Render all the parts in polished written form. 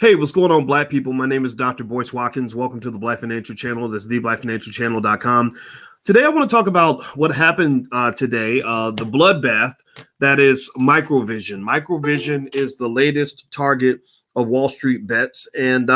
Hey, what's going on, Black people? My name is Dr. Boyce Watkins. Welcome to the Black Financial Channel. That's theblackfinancialchannel.com. Today, I want to talk about what happened today, the bloodbath that is Microvision. Microvision is the latest target of Wall Street bets. And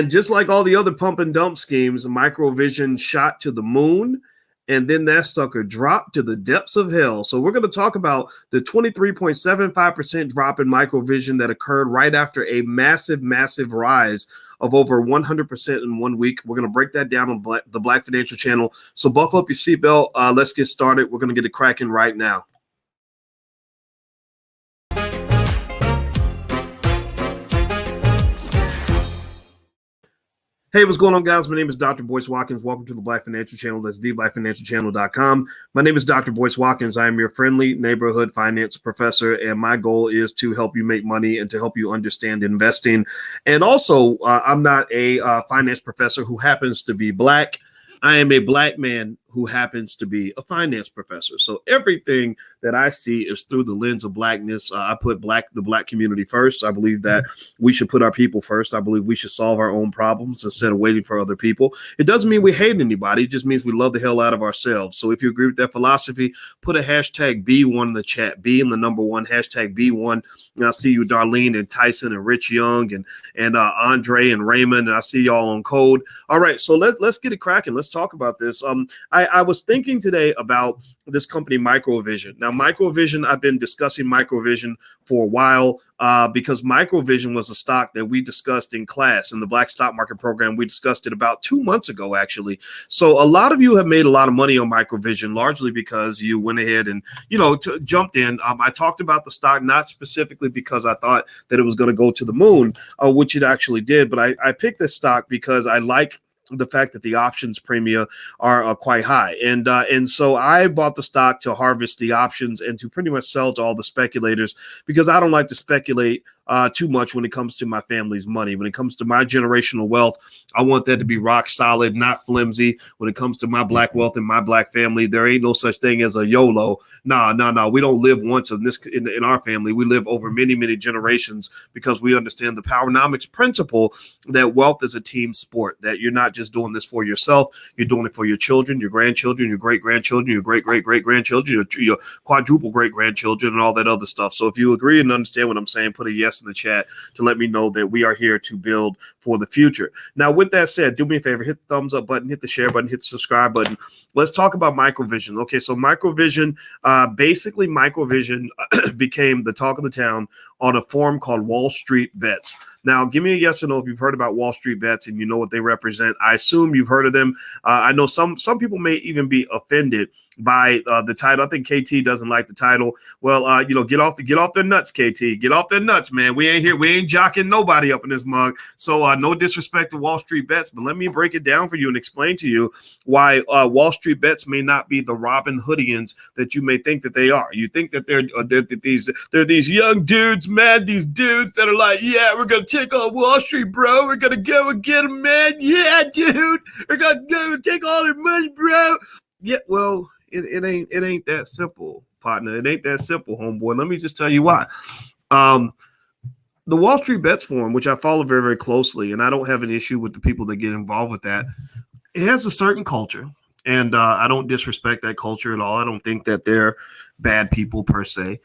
just like all the other pump and dump schemes, Microvision shot to the moon. And then that sucker dropped to the depths of hell. So we're going to talk about the 23.75% drop in Microvision that occurred right after a massive, massive rise of over 100% in 1 week. We're going to break that down on the Black Financial Channel. So buckle up your seatbelt. Let's get started. We're going to get it cracking right now. Hey, what's going on, guys? My name is Dr. Boyce Watkins. Welcome to the Black Financial Channel. That's theblackfinancialchannel.com. My name is Dr. Boyce Watkins. I am your friendly neighborhood finance professor, and my goal is to help you make money and to help you understand investing. And also, I'm not a finance professor who happens to be Black. I am a Black man who happens to be a finance professor. So everything that I see is through the lens of Blackness. I put the Black community first. I believe that we should put our people first. I believe we should solve our own problems instead of waiting for other people. It doesn't mean we hate anybody. It just means we love the hell out of ourselves. So if you agree with that philosophy, put a hashtag B1 in the chat. B in the number one, hashtag B1. And I see you, Darlene and Tyson and Rich Young and Andre and Raymond. And I see y'all on code. All right, so let's get it cracking. Let's talk about this. I was thinking today about this company, Microvision. Now, Microvision, I've been discussing Microvision for a while because Microvision was a stock that we discussed in class in the Black Stock Market Program. We discussed it about 2 months ago, actually. So a lot of you have made a lot of money on Microvision, largely because you went ahead and, jumped in. I talked about the stock, not specifically because I thought that it was going to go to the moon, which it actually did. But I picked this stock because I like the fact that the options premia are quite high. And so I bought the stock to harvest the options and to pretty much sell to all the speculators because I don't like to speculate too much when it comes to my family's money. When it comes to my generational wealth, I want that to be rock solid, not flimsy. When it comes to my Black wealth and my Black family, there ain't no such thing as a YOLO. No. We don't live once in our family. We live over many, many generations because we understand the Powernomics principle that wealth is a team sport, that you're not just doing this for yourself. You're doing it for your children, your grandchildren, your great-grandchildren, your great-great-great-grandchildren, your quadruple great-grandchildren, and all that other stuff. So if you agree and understand what I'm saying, put a yes in the chat to let me know that we are here to build for the future. Now, with that said, do me a favor, hit the thumbs up button, hit the share button, hit the subscribe button. Let's talk about Microvision. Okay, so Microvision, basically Microvision became the talk of the town on a forum called Wall Street Bets. Now, give me a yes or no if you've heard about Wall Street Bets and you know what they represent. I assume you've heard of them. I know some people may even be offended by the title. I think KT doesn't like the title. Well, get off their nuts, KT. Get off their nuts, man. We ain't here. We ain't jocking nobody up in this mug. So no disrespect to Wall Street Bets, but let me break it down for you and explain to you why Wall Street Bets may not be the Robin Hoodians that you may think that they are. You think that they're these young dudes, man, these dudes that are like, yeah, we're going to take on Wall Street, bro. We're going to go and get them, man. Yeah, dude. We're going to go and take all their money, bro. Yeah, well, it ain't that simple, partner. It ain't that simple, homeboy. Let me just tell you why. The Wall Street Bets Forum, which I follow very, very closely, and I don't have an issue with the people that get involved with that, it has a certain culture. And I don't disrespect that culture at all. I don't think that they're bad people per se.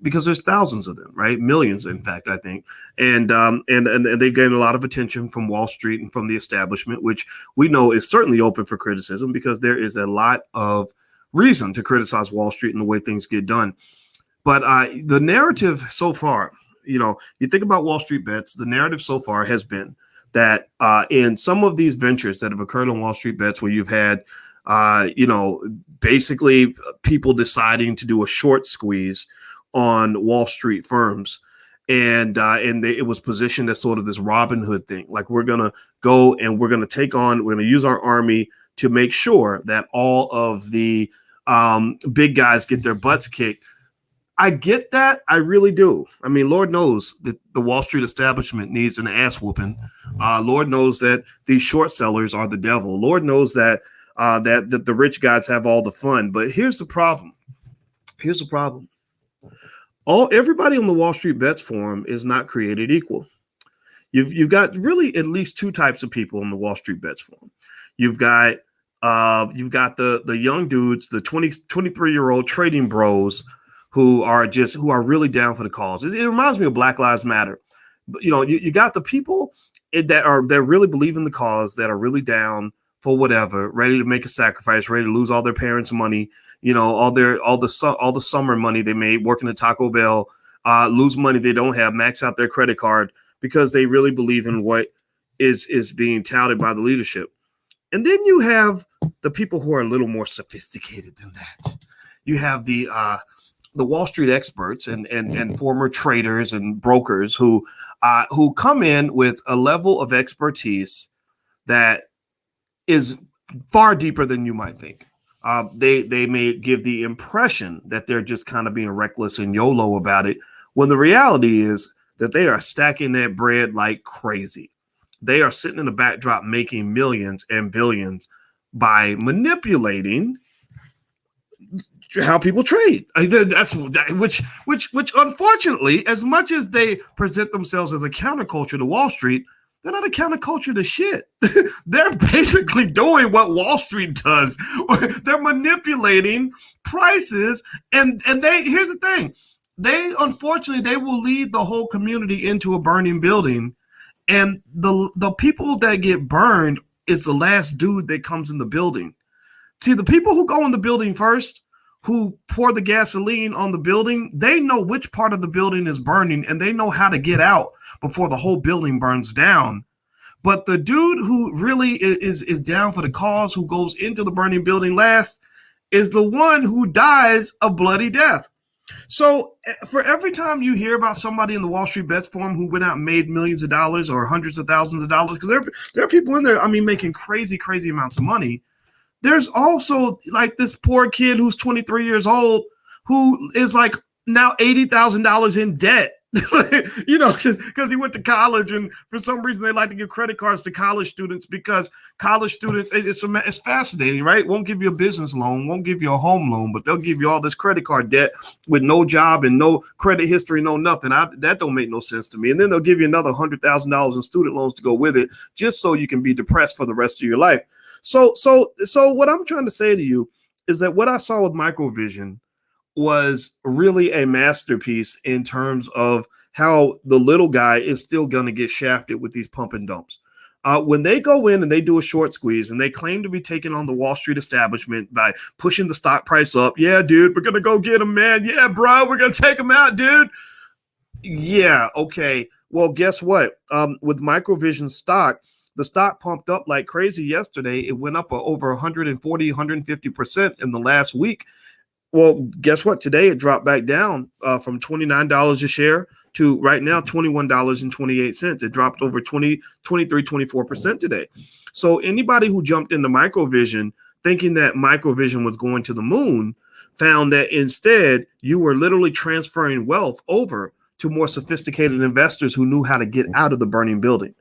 Because there's thousands of them, right? Millions, in fact, I think. And they've gained a lot of attention from Wall Street and from the establishment, which we know is certainly open for criticism because there is a lot of reason to criticize Wall Street and the way things get done. But the narrative so far, you think about Wall Street Bets, the narrative so far has been that in some of these ventures that have occurred on Wall Street Bets where you've had basically people deciding to do a short squeeze on Wall Street firms. It was positioned as sort of this Robin Hood thing. Like we're going to go and we're going to use our army to make sure that all of the big guys get their butts kicked. I get that. I really do. I mean, Lord knows that the Wall Street establishment needs an ass whooping. Lord knows that these short sellers are the devil. Lord knows that that the rich guys have all the fun. But here's the problem. Everybody on the Wall Street Bets forum is not created equal. You've got really at least two types of people in the Wall Street Bets Forum. You've got the young dudes, the 23-year-old trading bros who are really down for the cause. It reminds me of Black Lives Matter. But, you got the people that really believe in the cause, that are really down for whatever, ready to make a sacrifice, ready to lose all their parents' money, all the summer money they made working at Taco Bell, lose money they don't have, max out their credit card because they really believe in what is being touted by the leadership. And then you have the people who are a little more sophisticated than that. You have the Wall Street experts and former traders and brokers who come in with a level of expertise that is far deeper than you might think. They may give the impression that they're just kind of being reckless and YOLO about it, when the reality is that they are stacking that bread like crazy. They are sitting in the backdrop making millions and billions by manipulating how people trade. Which unfortunately, as much as they present themselves as a counterculture to Wall Street, they're not a counterculture to shit. They're basically doing what Wall Street does. They're manipulating prices, and here's the thing. Unfortunately, they will lead the whole community into a burning building, and the people that get burned is the last dude that comes in the building. See, the people who go in the building first, who pour the gasoline on the building, they know which part of the building is burning, and they know how to get out before the whole building burns down. But the dude who really is down for the cause, who goes into the burning building last, is the one who dies a bloody death. So for every time you hear about somebody in the Wall Street Bets Forum who went out and made millions of dollars or hundreds of thousands of dollars, because there are people in there, making crazy crazy amounts of money. There's also like this poor kid who's 23 years old who is like now $80,000 in debt, because he went to college, and for some reason they like to give credit cards to college students, because college students, it's fascinating, right? Won't give you a business loan, won't give you a home loan, but they'll give you all this credit card debt with no job and no credit history, no nothing. That don't make no sense to me. And then they'll give you another $100,000 in student loans to go with it, just so you can be depressed for the rest of your life. So what I'm trying to say to you is that what I saw with Microvision was really a masterpiece in terms of how the little guy is still going to get shafted with these pump and dumps. When they go in and they do a short squeeze and they claim to be taking on the Wall Street establishment by pushing the stock price up. Yeah, dude, we're going to go get him, man. Yeah, bro, we're going to take him out, dude. Yeah, okay. Well, guess what? With Microvision stock, the stock pumped up like crazy yesterday. It went up over 140, 150% in the last week. Well, guess what? Today it dropped back down from $29 a share to right now $21.28. It dropped over 23, 24% today. So anybody who jumped into Microvision thinking that Microvision was going to the moon found that instead you were literally transferring wealth over to more sophisticated investors who knew how to get out of the burning building.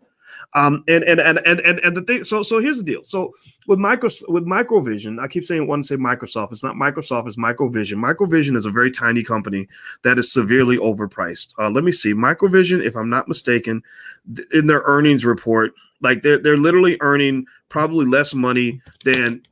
And the thing, so here's the deal. So with Microvision, I keep saying, want to say Microsoft. It's not Microsoft, it's Microvision. Microvision is a very tiny company that is severely overpriced. Let me see. Microvision, if I'm not mistaken, in their earnings report, like they're literally earning probably less money than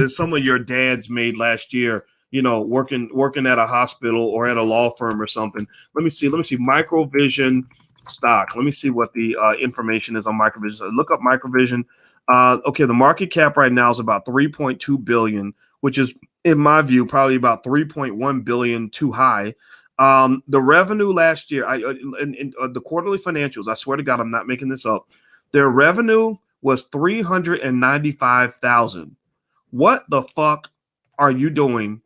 some of your dads made last year, working at a hospital or at a law firm or something. Let me see. Microvision stock. Let me see what the information is on Microvision. So look up Microvision. Okay, the market cap right now is about 3.2 billion, which is, in my view, probably about 3.1 billion too high. The revenue last year, in the quarterly financials, I swear to God, I'm not making this up. Their revenue was 395,000. What the fuck are you doing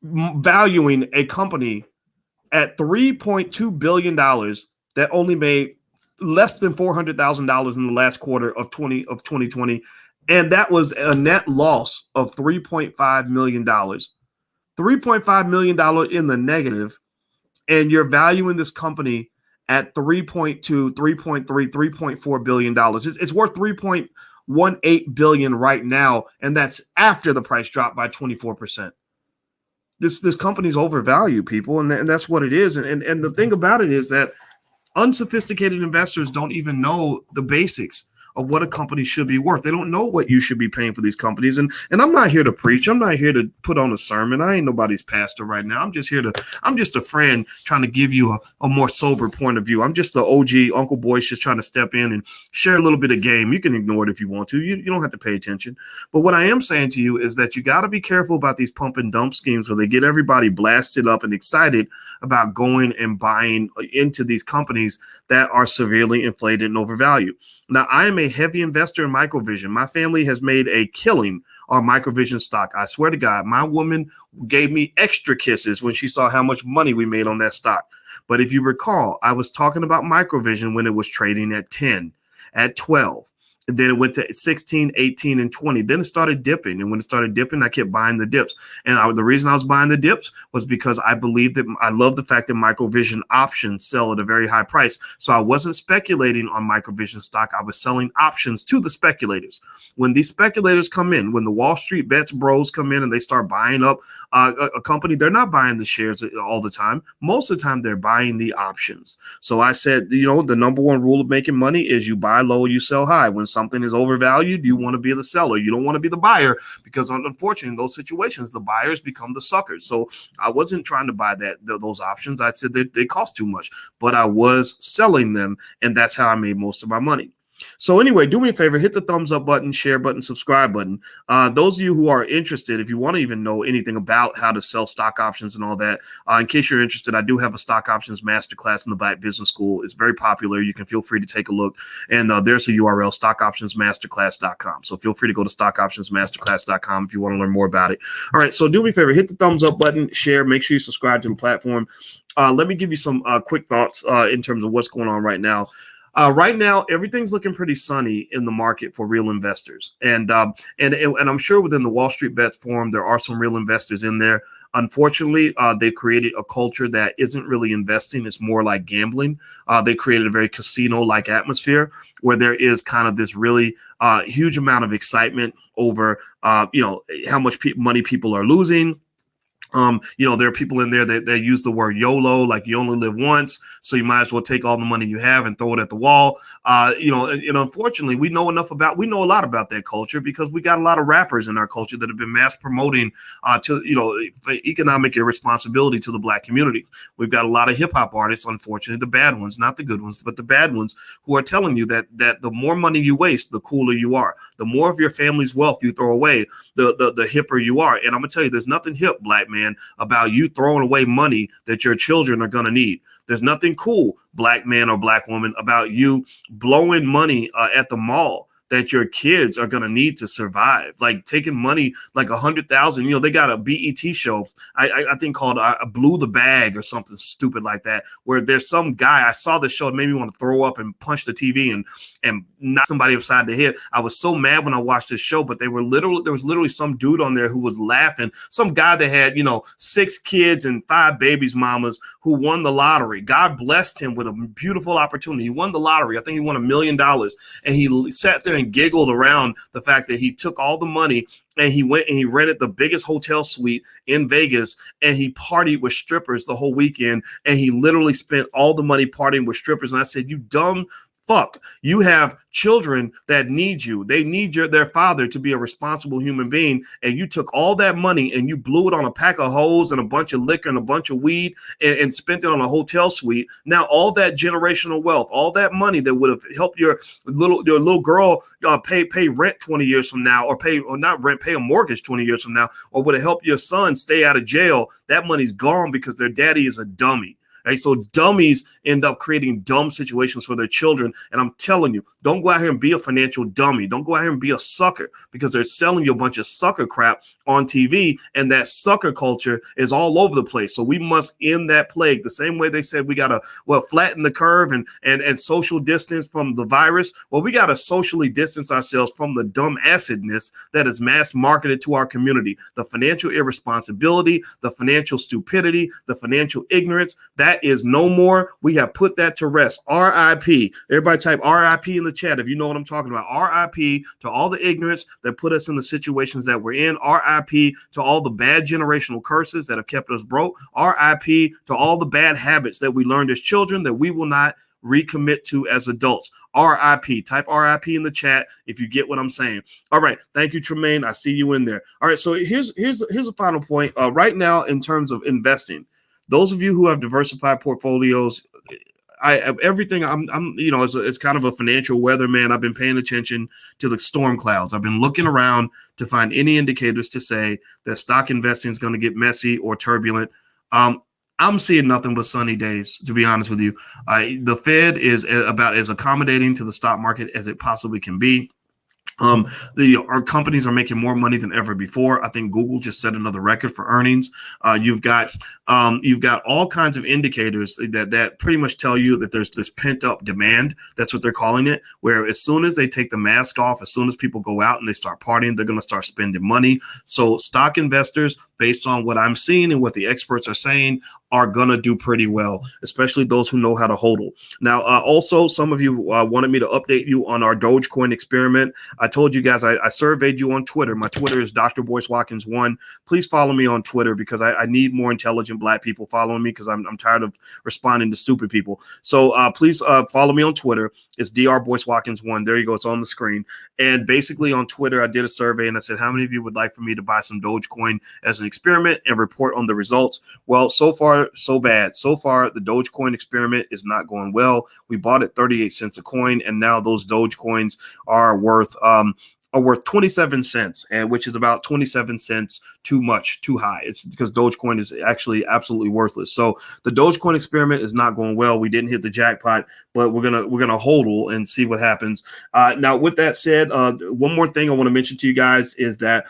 valuing a company at $3.2 billion that only made less than $400,000 in the last quarter of 2020, and that was a net loss of $3.5 million. $3.5 million in the negative, and you're valuing this company at 3.2, 3.3, 3.4 billion dollars. It's worth 3.18 billion right now, and that's after the price dropped by 24%. This company's overvalued, people, and that's what it is. And the thing about it is that Unsophisticated investors don't even know the basics of what a company should be worth. They don't know what you should be paying for these companies. And I'm not here to preach. I'm not here to put on a sermon. I ain't nobody's pastor right now. I'm just a friend trying to give you a more sober point of view. I'm just the OG Uncle Boyce just trying to step in and share a little bit of game. You can ignore it if you want to. You don't have to pay attention. But what I am saying to you is that you got to be careful about these pump and dump schemes where they get everybody blasted up and excited about going and buying into these companies that are severely inflated and overvalued. Now, I am a heavy investor in Microvision. My family has made a killing on Microvision stock. I swear to God, my woman gave me extra kisses when she saw how much money we made on that stock. But if you recall, I was talking about Microvision when it was trading at 10, at 12. And then it went to 16, 18, and 20. Then it started dipping. And when it started dipping, I kept buying the dips. And the reason I was buying the dips was because I believed that I love the fact that Microvision options sell at a very high price. So I wasn't speculating on Microvision stock. I was selling options to the speculators. When these speculators come in, when the Wall Street bets bros come in and they start buying up a company, they're not buying the shares all the time. Most of the time, they're buying the options. So I said, the number one rule of making money is you buy low, you sell high. When something is overvalued, you want to be the seller. You don't want to be the buyer, because unfortunately in those situations, the buyers become the suckers. So I wasn't trying to buy those options. I said they cost too much, but I was selling them, and that's how I made most of my money. So anyway, do me a favor, hit the thumbs up button, share button, subscribe button. Those of you who are interested, if you want to even know anything about how to sell stock options and all that, in case you're interested, I do have a stock options masterclass in the Black Business School. It's very popular. You can feel free to take a look. And there's a URL, stockoptionsmasterclass.com. So feel free to go to stockoptionsmasterclass.com if you want to learn more about it. All right, so do me a favor, hit the thumbs up button, share, make sure you subscribe to the platform. Let me give you some quick thoughts in terms of what's going on right now. Right now, everything's looking pretty sunny in the market for real investors, and I'm sure within the Wall Street Bets forum there are some real investors in there. Unfortunately, they've created a culture that isn't really investing; it's more like gambling. They created a very casino-like atmosphere where there is kind of this really huge amount of excitement over how much money people are losing. There are people in there that use the word YOLO, like you only live once, so you might as well take all the money you have and throw it at the wall. And unfortunately, we know a lot about that culture because we got a lot of rappers in our culture that have been mass promoting economic irresponsibility to the Black community. We've got a lot of hip hop artists, unfortunately, the bad ones, not the good ones, but the bad ones, who are telling you that the more money you waste, the cooler you are. The more of your family's wealth you throw away, the hipper you are. And I'm gonna tell you, there's nothing hip, Black man, about you throwing away money that your children are going to need. There's nothing cool, Black man or Black woman, about you blowing money at the mall that your kids are going to need to survive. Like taking money, like 100,000, they got a BET show, I think called Blew the Bag or something stupid like that, where there's some guy, I saw the show, it made me want to throw up and punch the TV and knock somebody upside the head. I was so mad when I watched this show, but there was literally some dude on there who was laughing. Some guy that had, 6 kids and 5 babies mamas who won the lottery. God blessed him with a beautiful opportunity. He won the lottery. I think he won $1 million. And he sat there and giggled around the fact that he took all the money and he went and he rented the biggest hotel suite in Vegas and he partied with strippers the whole weekend. And he literally spent all the money partying with strippers. And I said, you dumb fuck, you have children that need you. They need their father to be a responsible human being. And you took all that money and you blew it on a pack of hoes and a bunch of liquor and a bunch of weed and spent it on a hotel suite. Now, all that generational wealth, all that money that would have helped your little girl pay rent 20 years from now, or pay a mortgage 20 years from now, or would have helped your son stay out of jail. That money's gone because their daddy is a dummy. Right? So dummies end up creating dumb situations for their children. And I'm telling you, don't go out here and be a financial dummy. Don't go out here and be a sucker, because they're selling you a bunch of sucker crap on TV. And that sucker culture is all over the place. So we must end that plague. The same way they said we got to flatten the curve and social distance from the virus. Well, we got to socially distance ourselves from the dumb acidness that is mass marketed to our community. The financial irresponsibility, the financial stupidity, the financial ignorance, that is no more. We have put that to rest. RIP. Everybody type RIP in the chat if you know what I'm talking about. RIP to all the ignorance that put us in the situations that we're in. RIP to all the bad generational curses that have kept us broke. RIP to all the bad habits that we learned as children that we will not recommit to as adults. RIP. Type RIP in the chat if you get what I'm saying. All right. Thank you, Tremaine. I see you in there. All right. So here's a final point. Right now, in terms of investing, those of you who have diversified portfolios, everything I'm it's kind of a financial weatherman. I've been paying attention to the storm clouds. I've been looking around to find any indicators to say that stock investing is going to get messy or turbulent. I'm seeing nothing but sunny days, to be honest with you. The Fed is about as accommodating to the stock market as it possibly can be. Our companies are making more money than ever before. I think Google just set another record for earnings. You've got all kinds of indicators that pretty much tell you that there's this pent up demand. That's what they're calling it, where as soon as they take the mask off, as soon as people go out and they start partying, they're going to start spending money. So stock investors, based on what I'm seeing and what the experts are saying, are going to do pretty well, especially those who know how to hodl. Now, also, some of you wanted me to update you on our Dogecoin experiment. I told you guys I surveyed you on Twitter. My Twitter is Dr. Boyce Watkins 1. Please follow me on Twitter because I need more intelligent Black people following me because I'm tired of responding to stupid people. So please follow me on Twitter. It's Dr. Boyce Watkins 1. There you go. It's on the screen. And basically on Twitter, I did a survey and I said, how many of you would like for me to buy some Dogecoin as an experiment and report on the results? Well, so far, so bad. So far, the Dogecoin experiment is not going well. We bought it 38 cents a coin, and now those Dogecoins are worth 27 cents, and which is about 27 cents too high. It's because Dogecoin is actually absolutely worthless. So the Dogecoin experiment is not going well. We didn't hit the jackpot, but we're gonna hodl and see what happens. Now, with that said, one more thing I want to mention to you guys is that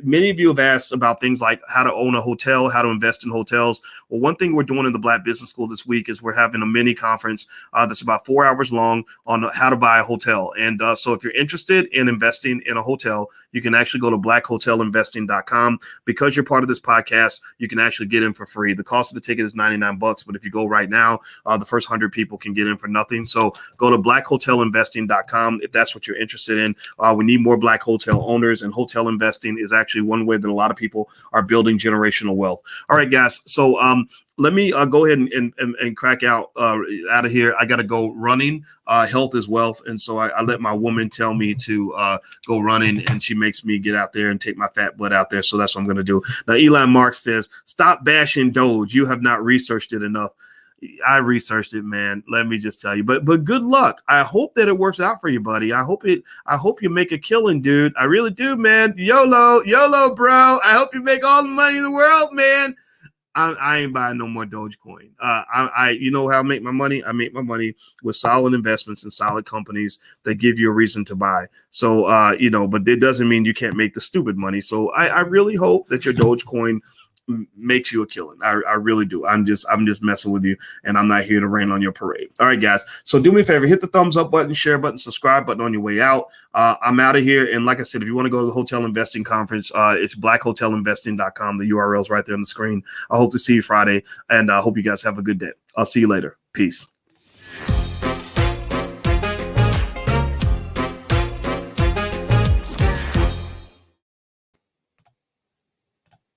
many of you have asked about things like how to own a hotel, how to invest in hotels. Well, one thing we're doing in the Black Business School this week is we're having a mini conference that's about 4 hours long on how to buy a hotel. And so if you're interested in investing in a hotel, you can actually go to blackhotelinvesting.com. Because you're part of this podcast, you can actually get in for free. The cost of the ticket is $99, but if you go right now, the first 100 people can get in for nothing. So go to blackhotelinvesting.com if that's what you're interested in. We need more Black hotel owners, and hotel investing is actually one way that a lot of people are building generational wealth. All right, guys. So let me go ahead and crack out of here. I got to go running. Health is wealth. And so I let my woman tell me to go running, and she makes me get out there and take my fat butt out there. So that's what I'm going to do. Now, Elon Marx says, stop bashing Doge. You have not researched it enough. I researched it, man. Let me just tell you. But good luck. I hope that it works out for you, buddy. I hope you make a killing, dude. I really do, man. YOLO, bro. I hope you make all the money in the world, man. I ain't buying no more Dogecoin. You know how I make my money? I make my money with solid investments in solid companies that give you a reason to buy. So, but it doesn't mean you can't make the stupid money. So I really hope that your Dogecoin makes you a killing. I really do. I'm just messing with you, and I'm not here to rain on your parade. All right, guys. So do me a favor, hit the thumbs up button, share button, subscribe button on your way out. I'm out of here. And like I said, if you want to go to the hotel investing conference, it's blackhotelinvesting.com. The URL is right there on the screen. I hope to see you Friday, and I hope you guys have a good day. I'll see you later. Peace.